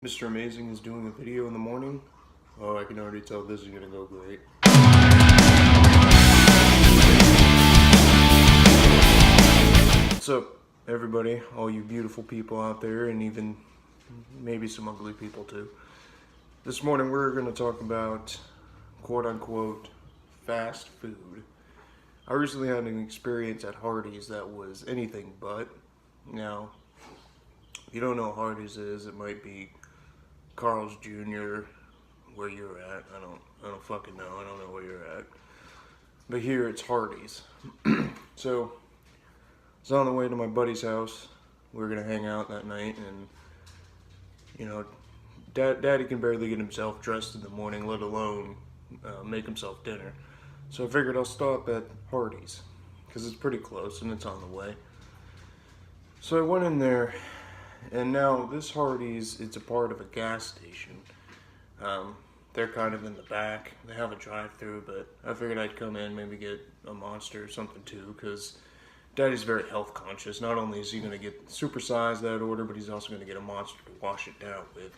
Mr. Amazing is doing a video in the morning. Oh, I can already tell this is gonna go great. What's up, everybody? All you beautiful people out there, and even maybe some ugly people too. This morning we're gonna talk about quote-unquote fast food. I recently had an experience at Hardees that was anything but. Now, if you don't know what Hardees is, it might be Carl's Jr., where you're at. I don't fucking know. I don't know where you're at. But here it's Hardees. So, I was on the way to my buddy's house. We were gonna hang out that night, and you know, Daddy can barely get himself dressed in the morning, let alone make himself dinner. So I figured I'll stop at Hardees because it's pretty close and it's on the way. So I went in there. And now this Hardees, it's a part of a gas station. They're kind of in the back. They have a drive-through, but I figured I'd come in, maybe get a Monster or something too, because Daddy's very health conscious. Not only is he going to get supersized that order, but he's also going to get a Monster to wash it down with.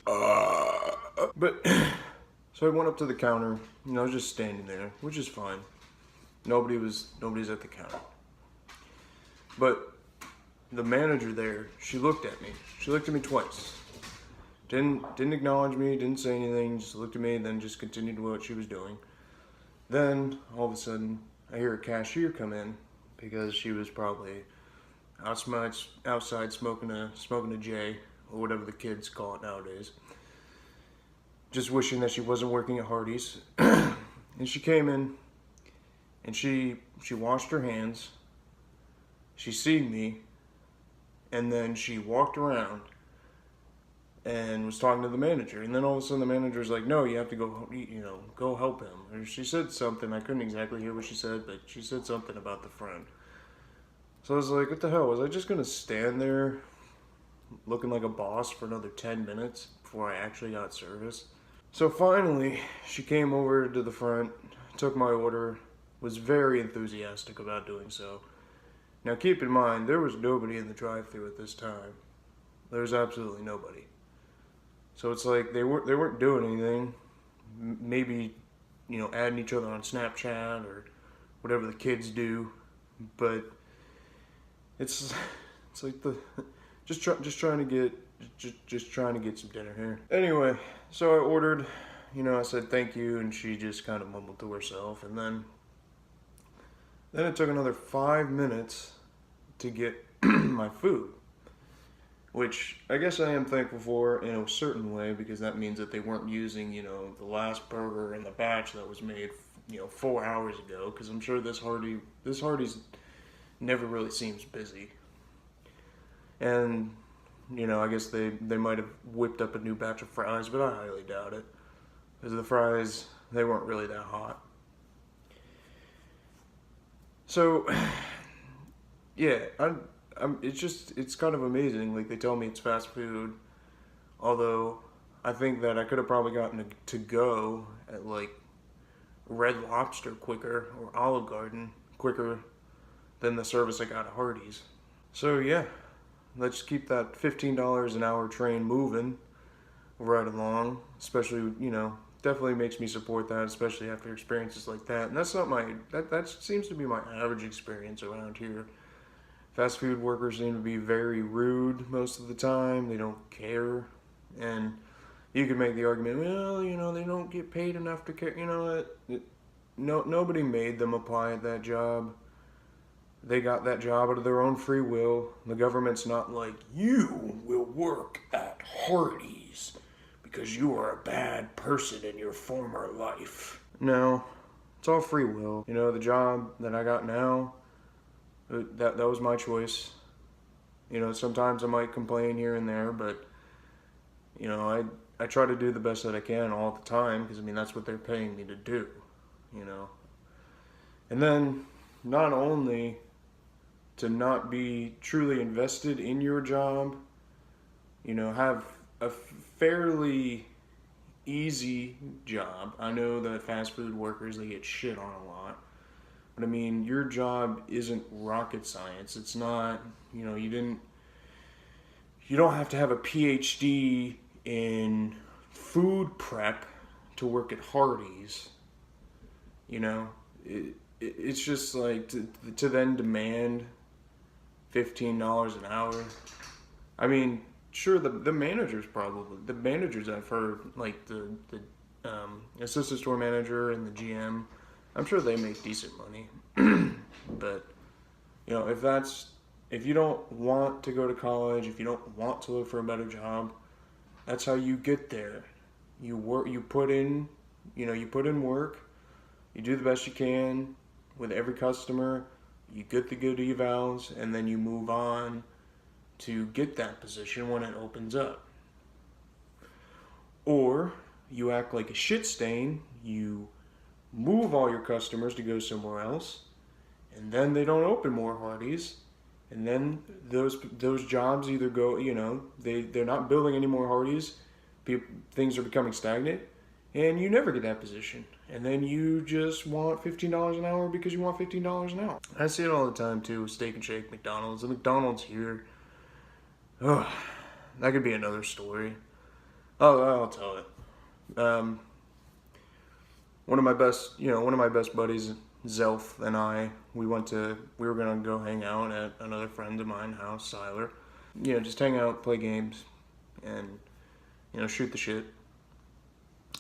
So I went up to the counter, I was just standing there, which is fine. Nobody's at the counter. But the manager there, she looked at me. She looked at me twice. Didn't acknowledge me, didn't say anything, just looked at me, and then just continued what she was doing. Then, all of a sudden, I hear a cashier come in, because she was probably outside smoking a J, or whatever the kids call it nowadays. Just wishing that she wasn't working at Hardees. And she came in, and she washed her hands. She seen me. And then she walked around and was talking to the manager. And then all of a sudden the manager's like, no, you have to go help him. Or she said something, I couldn't exactly hear what she said, but she said something about the front. So I was like, what the hell? Was I just gonna stand there looking like a boss for another 10 minutes before I actually got service? So finally, she came over to the front, took my order, was very enthusiastic about doing so. Now keep in mind, there was nobody in the drive-thru at this time. There was absolutely nobody. So it's like they weren't doing anything. Maybe, adding each other on Snapchat or whatever the kids do. But it's like just trying to get some dinner here. Anyway, so I ordered. I said thank you, and she just kind of mumbled to herself, and then it took another 5 minutes to get my food, which I guess I am thankful for in a certain way, because that means that they weren't using, the last burger in the batch that was made, 4 hours ago, because I'm sure this Hardee's never really seems busy. And, I guess they might have whipped up a new batch of fries, but I highly doubt it, because the fries, they weren't really that hot. So, yeah, it's kind of amazing. Like, they tell me it's fast food, although I think that I could have probably gotten a to-go at, like, Red Lobster quicker, or Olive Garden quicker than the service I got at Hardees. So, yeah, let's keep that $15 an hour train moving right along, especially, definitely makes me support that, especially after experiences like that. And that's not that seems to be my average experience around here. Fast food workers seem to be very rude most of the time. They don't care. And you could make the argument, well, they don't get paid enough to care. Nobody made them apply at that job. They got that job out of their own free will. The government's not like, you will work at Hardees because you are a bad person in your former life. No, it's all free will. The job that I got now, that was my choice. Sometimes I might complain here and there, but, I try to do the best that I can all the time, because, that's what they're paying me to do, And then, not only to not be truly invested in your job, have a fairly easy job. I know that fast food workers, they get shit on a lot. But your job isn't rocket science. It's not, you don't have to have a PhD in food prep to work at Hardees, you know, it's just like to then demand $15 an hour. I mean, sure, the managers probably, the managers I've heard, like the assistant store manager and the GM, I'm sure they make decent money. But, you know, if you don't want to go to college, if you don't want to look for a better job, that's how you get there. You work, you put in, you put in work, you do the best you can with every customer, you get the good evals, and then you move on to get that position when it opens up. Or you act like a shit stain, you move all your customers to go somewhere else, and then they don't open more Hardees, and then those jobs either go, they're not building any more Hardees, things are becoming stagnant, and you never get that position. And then you just want $15 an hour because you want $15 an hour. I see it all the time too with Steak and Shake, McDonald's. The McDonald's here, oh, that could be another story. I'll tell it. One of my best buddies, Zelf, and I, we were gonna go hang out at another friend of mine house, Siler. Just hang out, play games, and shoot the shit.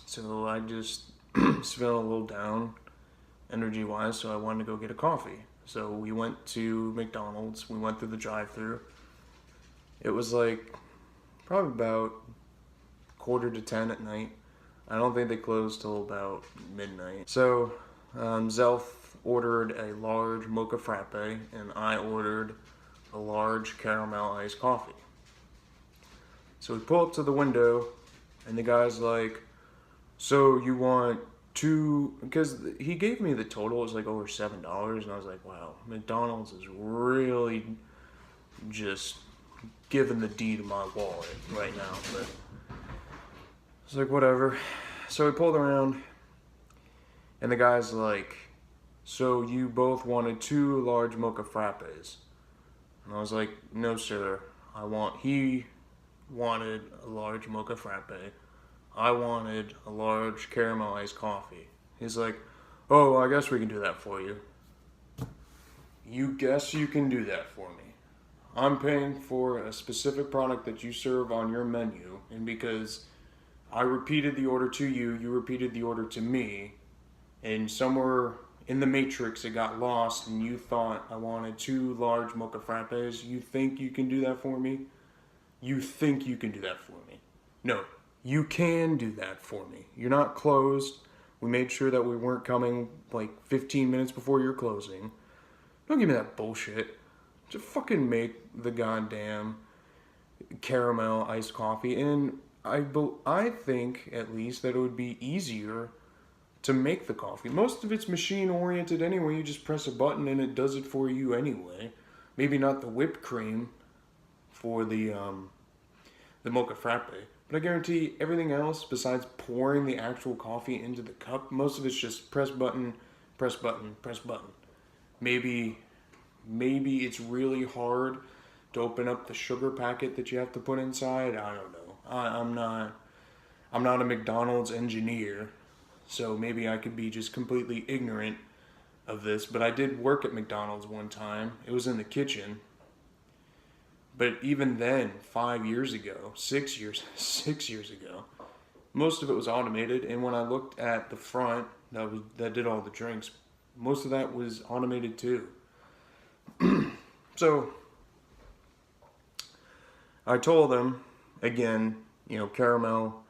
So I just was feeling a little down, energy-wise, so I wanted to go get a coffee. So we went to McDonald's. We went through the drive-thru. It was like probably about 9:45 at night. I don't think they closed till about midnight. So Zelf ordered a large mocha frappe, and I ordered a large caramel iced coffee. So we pull up to the window, and the guy's like, so you want two, because he gave me the total, it was like over $7, and I was like, wow, McDonald's is really just giving the D to my wallet right now. But it's like, whatever. So we pulled around, and the guy's like, so you both wanted two large mocha frappes? And I was like, no sir, he wanted a large mocha frappe. I wanted a large caramel iced coffee. He's like, oh, I guess we can do that for you. You guess you can do that for me. I'm paying for a specific product that you serve on your menu, and because I repeated the order to you, you repeated the order to me, and somewhere in the matrix it got lost, and you thought I wanted two large mocha frappes. You think you can do that for me? You think you can do that for me? No, you can do that for me. You're not closed. We made sure that we weren't coming like 15 minutes before you're closing. Don't give me that bullshit. Just fucking make the goddamn caramel iced coffee. And I think, at least, that it would be easier to make the coffee. Most of it's machine oriented anyway. You just press a button and it does it for you anyway. Maybe not the whipped cream for the mocha frappe, but I guarantee everything else besides pouring the actual coffee into the cup, most of it's just press button, press button, press button. Maybe it's really hard to open up the sugar packet that you have to put inside. I don't know. I'm not a McDonald's engineer, so maybe I could be just completely ignorant of this, but I did work at McDonald's one time. It was in the kitchen. But even then, 6 years ago, most of it was automated. And when I looked at the front that did all the drinks, most of that was automated too. So I told him again, caramel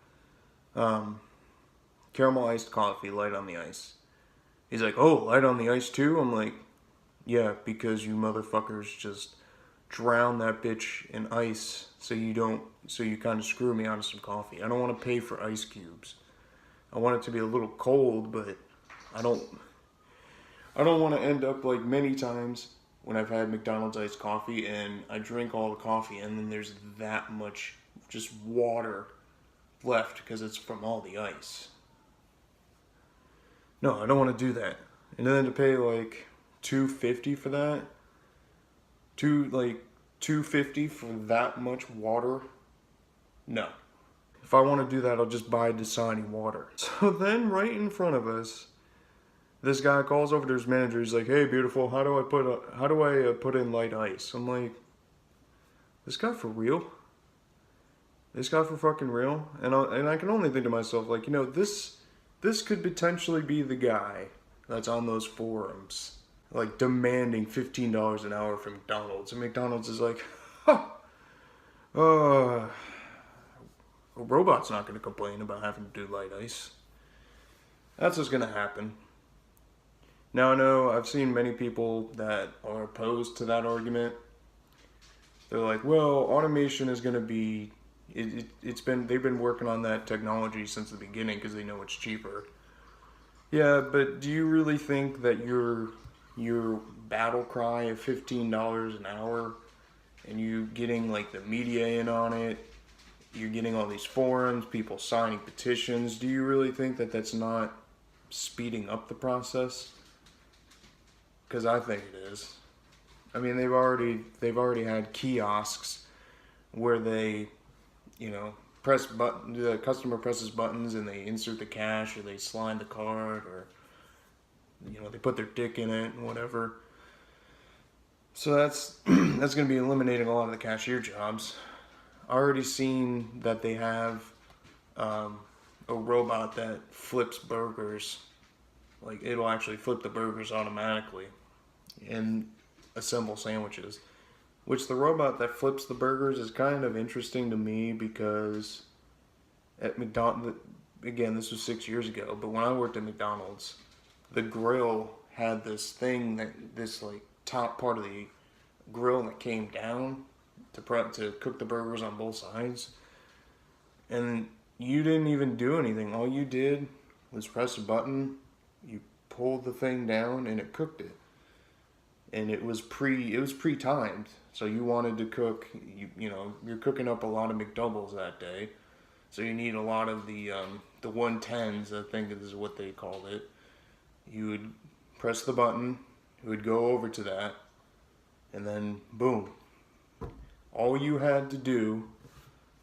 iced coffee, light on the ice. He's like, oh, light on the ice too? I'm like, yeah, because you motherfuckers just drown that bitch in ice so you kind of screw me out of some coffee. I don't want to pay for ice cubes. I want it to be a little cold, but I don't want to end up like many times when I've had McDonald's iced coffee and I drink all the coffee and then there's that much just water left because it's from all the ice. No, I don't want to do that. And then to pay like $2.50 for that, $2.50 for that much water? No. If I want to do that, I'll just buy Dasani water. So then right in front of us, this guy calls over to his manager. He's like, "Hey, beautiful, how do I put in light ice?" I'm like, "This guy for real? This guy for fucking real?" And I can only think to myself, like, this could potentially be the guy that's on those forums, like demanding $15 an hour from McDonald's, and McDonald's is like, "Huh, a robot's not going to complain about having to do light ice." That's what's going to happen. Now I know I've seen many people that are opposed to that argument. They're like, well, automation is going to be, they've been working on that technology since the beginning because they know it's cheaper. Yeah, but do you really think that your battle cry of $15 an hour, and you getting like the media in on it, you're getting all these forums, people signing petitions, do you really think that that's not speeding up the process? Because I think it is. I mean, they've already had kiosks where they, press button. The customer presses buttons and they insert the cash, or they slide the card, or they put their dick in it and whatever. So that's that's going to be eliminating a lot of the cashier jobs. I already seen that they have a robot that flips burgers. Like, it'll actually flip the burgers automatically and assemble sandwiches. Which, the robot that flips the burgers is kind of interesting to me, because at McDonald's, again, this was 6 years ago, but when I worked at McDonald's, the grill had this like top part of the grill that came down to cook the burgers on both sides. And you didn't even do anything. All you did was press a button, you pulled the thing down, and it cooked it. And it was pre-timed. So you wanted to cook, you're cooking up a lot of McDoubles that day. So you need a lot of the 110s, I think is what they called it. You would press the button, it would go over to that, and then boom. All you had to do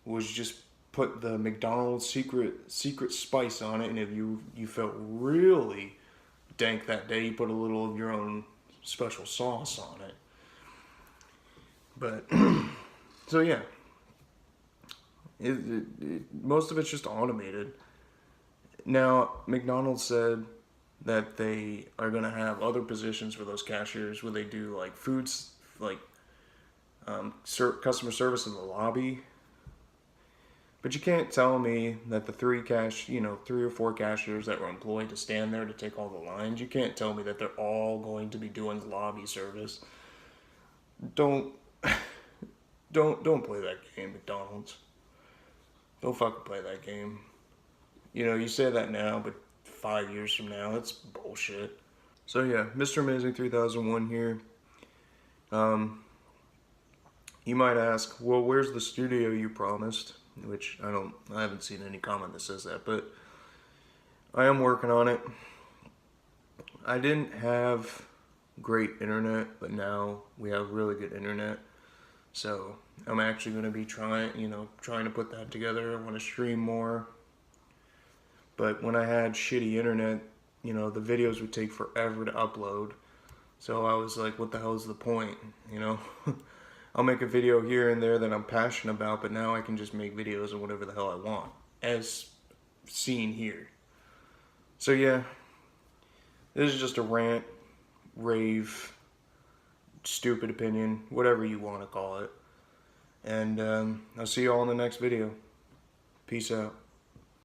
was just put the McDonald's secret spice on it, and if you felt really dank that day, you put a little of your own special sauce on it. But so yeah, most of it's just automated. Now, McDonald's said that they are going to have other positions for those cashiers where they do like foods, like customer service in the lobby. But you can't tell me that the 3 or 4 cashiers that were employed to stand there to take all the lines, you can't tell me that they're all going to be doing lobby service. Don't play that game, McDonald's. Don't fucking play that game. You say that now, but 5 years from now, that's bullshit. So yeah, Mr. Amazing 3001 here. You might ask, well, where's the studio you promised? Which I haven't seen any comment that says that, but I am working on it. I didn't have great internet, but now we have really good internet. So I'm actually going to be trying to put that together. I want to stream more. But when I had shitty internet, the videos would take forever to upload. So I was like, what the hell is the point, I'll make a video here and there that I'm passionate about, but now I can just make videos of whatever the hell I want, as seen here. So yeah, this is just a rant, rave, stupid opinion, whatever you want to call it. And I'll see you all in the next video. Peace out.